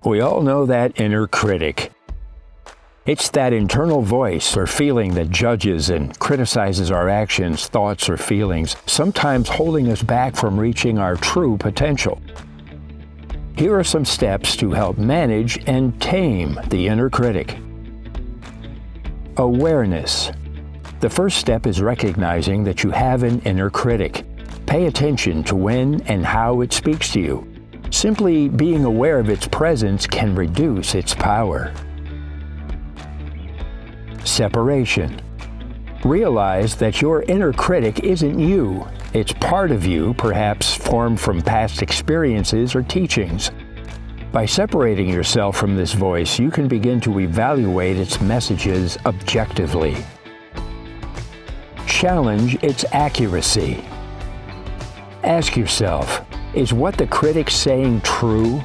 We all know that inner critic. It's that internal voice or feeling that judges and criticizes our actions, thoughts, or feelings, sometimes holding us back from reaching our true potential. Here are some steps to help manage and tame the inner critic. Awareness. The first step is recognizing that you have an inner critic. Pay attention to when and how it speaks to you. Simply being aware of its presence can reduce its power. Separation. Realize that your inner critic isn't you. It's part of you, perhaps formed from past experiences or teachings. By separating yourself from this voice, you can begin to evaluate its messages objectively. Challenge its accuracy. Ask yourself, is what the critic's saying true?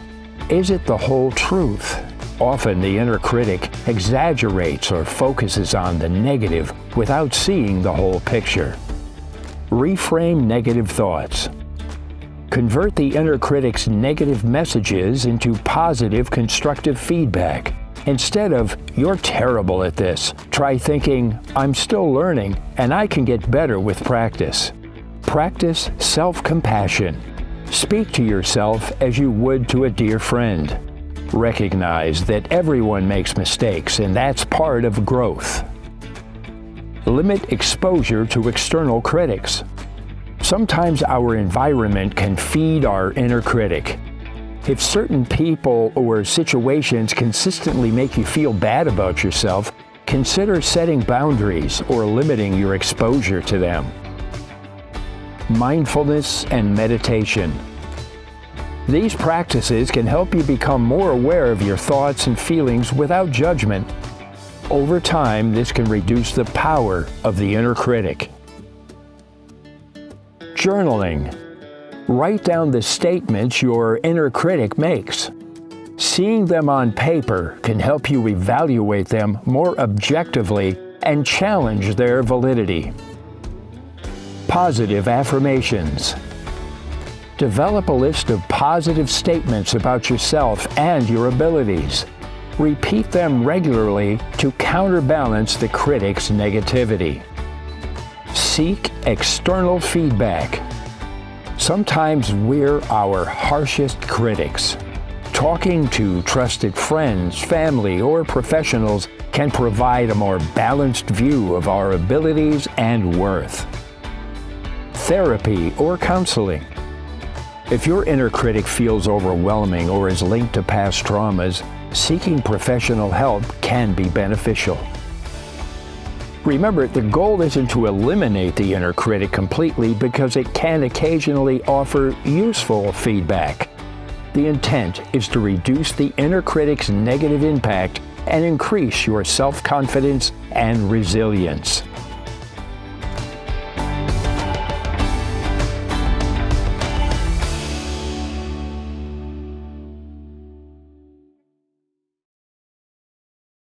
Is it the whole truth? Often the inner critic exaggerates or focuses on the negative without seeing the whole picture. Reframe negative thoughts. Convert the inner critic's negative messages into positive, constructive feedback. Instead of, "You're terrible at this," try thinking, "I'm still learning and I can get better with practice." Practice self-compassion. Speak to yourself as you would to a dear friend. Recognize that everyone makes mistakes, and that's part of growth. Limit exposure to external critics. Sometimes our environment can feed our inner critic. If certain people or situations consistently make you feel bad about yourself, consider setting boundaries or limiting your exposure to them. Mindfulness and meditation. These practices can help you become more aware of your thoughts and feelings without judgment. Over time, this can reduce the power of the inner critic. Journaling. Write down the statements your inner critic makes. Seeing them on paper can help you evaluate them more objectively and challenge their validity. Positive affirmations. Develop a list of positive statements about yourself and your abilities. Repeat them regularly to counterbalance the critic's negativity. Seek external feedback. Sometimes we're our harshest critics. Talking to trusted friends, family, or professionals can provide a more balanced view of our abilities and worth. Therapy or counseling. If your inner critic feels overwhelming or is linked to past traumas, seeking professional help can be beneficial. Remember, the goal isn't to eliminate the inner critic completely because it can occasionally offer useful feedback. The intent is to reduce the inner critic's negative impact and increase your self-confidence and resilience.